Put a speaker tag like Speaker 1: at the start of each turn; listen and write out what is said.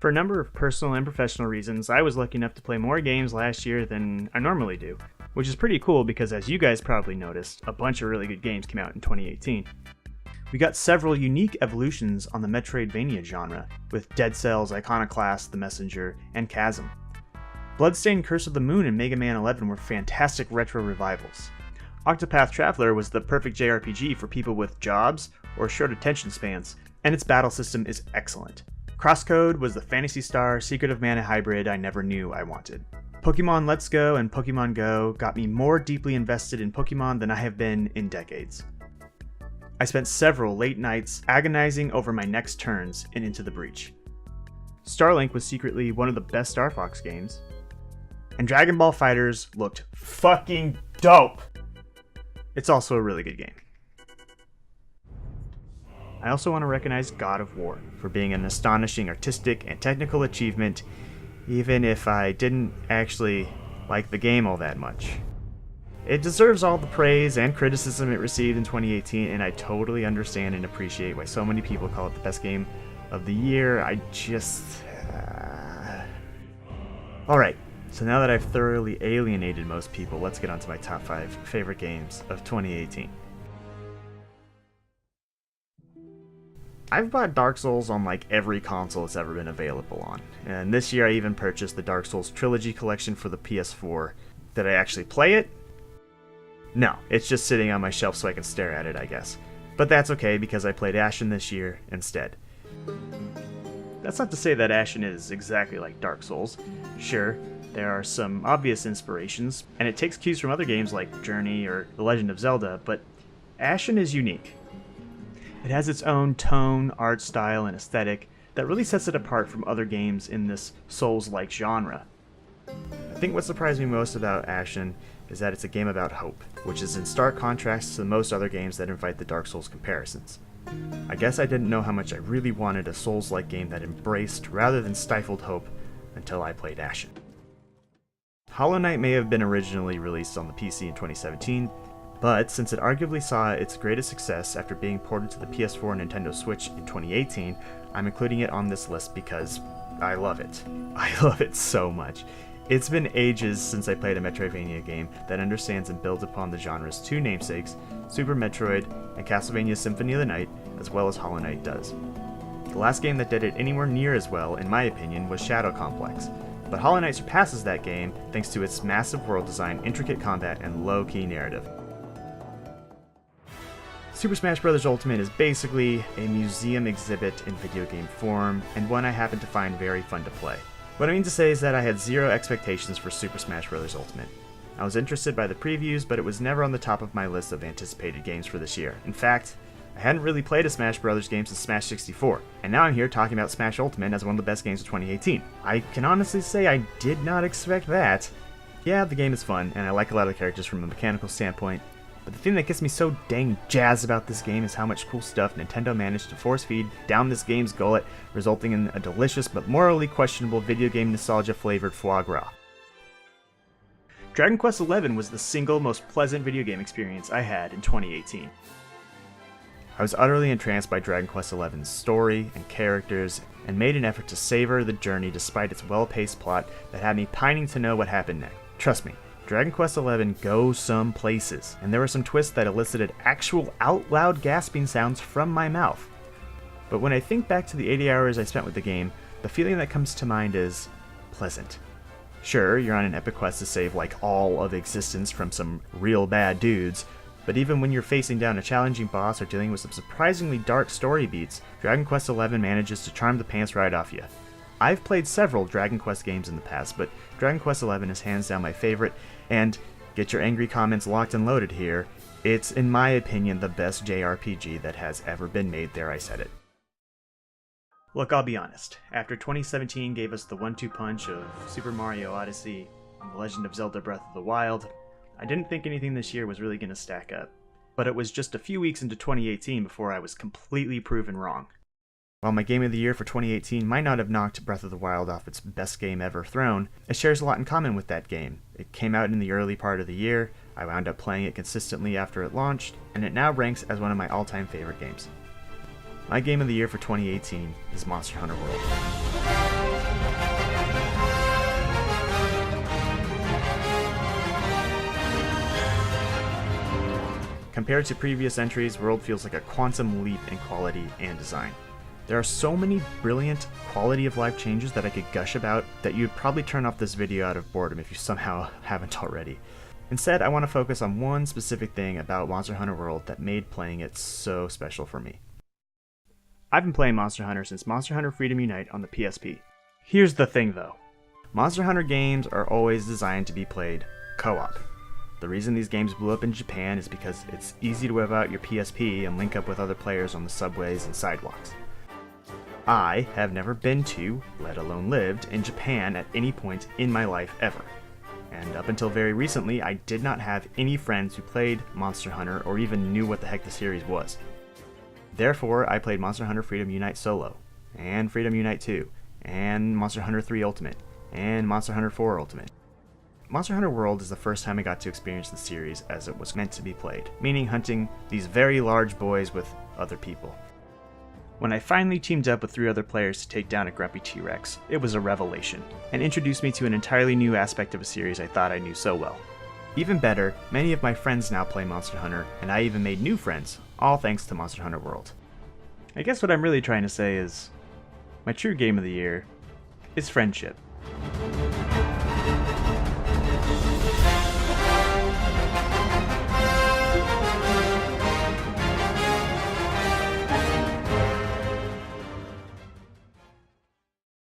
Speaker 1: For a number of personal and professional reasons, I was lucky enough to play more games last year than I normally do, which is pretty cool because, as you guys probably noticed, a bunch of really good games came out in 2018. We got several unique evolutions on the Metroidvania genre, with Dead Cells, Iconoclast, The Messenger, and Chasm. Bloodstained Curse of the Moon and Mega Man 11 were fantastic retro revivals. Octopath Traveler was the perfect JRPG for people with jobs or short attention spans, and its battle system is excellent. Crosscode was the Phantasy Star Secret of Mana hybrid I never knew I wanted. Pokemon Let's Go and Pokemon Go got me more deeply invested in Pokemon than I have been in decades. I spent several late nights agonizing over my next turns in Into the Breach. Starlink was secretly one of the best Star Fox games. And Dragon Ball FighterZ looked fucking dope! It's also a really good game. I also want to recognize God of War for being an astonishing artistic and technical achievement, even if I didn't actually like the game all that much. It deserves all the praise and criticism it received in 2018, and I totally understand and appreciate why so many people call it the best game of the year. Alright, so now that I've thoroughly alienated most people, let's get on to my top 5 favorite games of 2018. I've bought Dark Souls on like every console it's ever been available on, and this year I even purchased the Dark Souls Trilogy Collection for the PS4. Did I actually play it? No, it's just sitting on my shelf so I can stare at it, I guess. But that's okay because I played Ashen this year instead. That's not to say that Ashen is exactly like Dark Souls. Sure, there are some obvious inspirations, and it takes cues from other games like Journey or The Legend of Zelda, but Ashen is unique. It has its own tone, art style, and aesthetic that really sets it apart from other games in this Souls-like genre. I think what surprised me most about Ashen is that it's a game about hope, which is in stark contrast to most other games that invite the Dark Souls comparisons. I guess I didn't know how much I really wanted a Souls-like game that embraced rather than stifled hope until I played Ashen. Hollow Knight may have been originally released on the PC in 2017, but since it arguably saw its greatest success after being ported to the PS4 and Nintendo Switch in 2018, I'm including it on this list because I love it. I love it so much. It's been ages since I played a Metroidvania game that understands and builds upon the genre's two namesakes, Super Metroid and Castlevania Symphony of the Night, as well as Hollow Knight does. The last game that did it anywhere near as well, in my opinion, was Shadow Complex, but Hollow Knight surpasses that game thanks to its massive world design, intricate combat, and low-key narrative. Super Smash Bros. Ultimate is basically a museum exhibit in video game form, and one I happen to find very fun to play. What I mean to say is that I had zero expectations for Super Smash Bros. Ultimate. I was interested by the previews, but it was never on the top of my list of anticipated games for this year. In fact, I hadn't really played a Smash Bros. Game since Smash 64, and now I'm here talking about Smash Ultimate as one of the best games of 2018. I can honestly say I did not expect that. Yeah, the game is fun, and I like a lot of the characters from a mechanical standpoint, but the thing that gets me so dang jazzed about this game is how much cool stuff Nintendo managed to force feed down this game's gullet, resulting in a delicious but morally questionable video game nostalgia-flavored foie gras. Dragon Quest XI was the single most pleasant video game experience I had in 2018. I was utterly entranced by Dragon Quest XI's story and characters, and made an effort to savor the journey despite its well-paced plot that had me pining to know what happened next. Trust me, Dragon Quest XI goes some places, and there were some twists that elicited actual out-loud gasping sounds from my mouth. But when I think back to the 80 hours I spent with the game, the feeling that comes to mind is pleasant. Sure, you're on an epic quest to save like all of existence from some real bad dudes, but even when you're facing down a challenging boss or dealing with some surprisingly dark story beats, Dragon Quest XI manages to charm the pants right off you. I've played several Dragon Quest games in the past, but Dragon Quest XI is hands down my favorite, and get your angry comments locked and loaded here, it's in my opinion the best JRPG that has ever been made. There, I said it. Look, I'll be honest, after 2017 gave us the 1-2 punch of Super Mario Odyssey and The Legend of Zelda Breath of the Wild, I didn't think anything this year was really going to stack up. But it was just a few weeks into 2018 before I was completely proven wrong. While my game of the year for 2018 might not have knocked Breath of the Wild off its best game ever throne, it shares a lot in common with that game. It came out in the early part of the year, I wound up playing it consistently after it launched, and it now ranks as one of my all-time favorite games. My game of the year for 2018 is Monster Hunter World. Compared to previous entries, World feels like a quantum leap in quality and design. There are so many brilliant quality of life changes that I could gush about that you'd probably turn off this video out of boredom if you somehow haven't already. Instead, I want to focus on one specific thing about Monster Hunter World that made playing it so special for me. I've been playing Monster Hunter since Monster Hunter Freedom Unite on the PSP. Here's the thing though. Monster Hunter games are always designed to be played co-op. The reason these games blew up in Japan is because it's easy to whip out your PSP and link up with other players on the subways and sidewalks. I have never been to, let alone lived, in Japan at any point in my life ever. And up until very recently, I did not have any friends who played Monster Hunter or even knew what the heck the series was. Therefore, I played Monster Hunter Freedom Unite Solo, and Freedom Unite 2, and Monster Hunter 3 Ultimate, and Monster Hunter 4 Ultimate. Monster Hunter World is the first time I got to experience the series as it was meant to be played, meaning hunting these very large boys with other people. When I finally teamed up with 3 other players to take down a grumpy T-Rex, it was a revelation, and introduced me to an entirely new aspect of a series I thought I knew so well. Even better, many of my friends now play Monster Hunter, and I even made new friends, all thanks to Monster Hunter World. I guess what I'm really trying to say is, my true game of the year is friendship.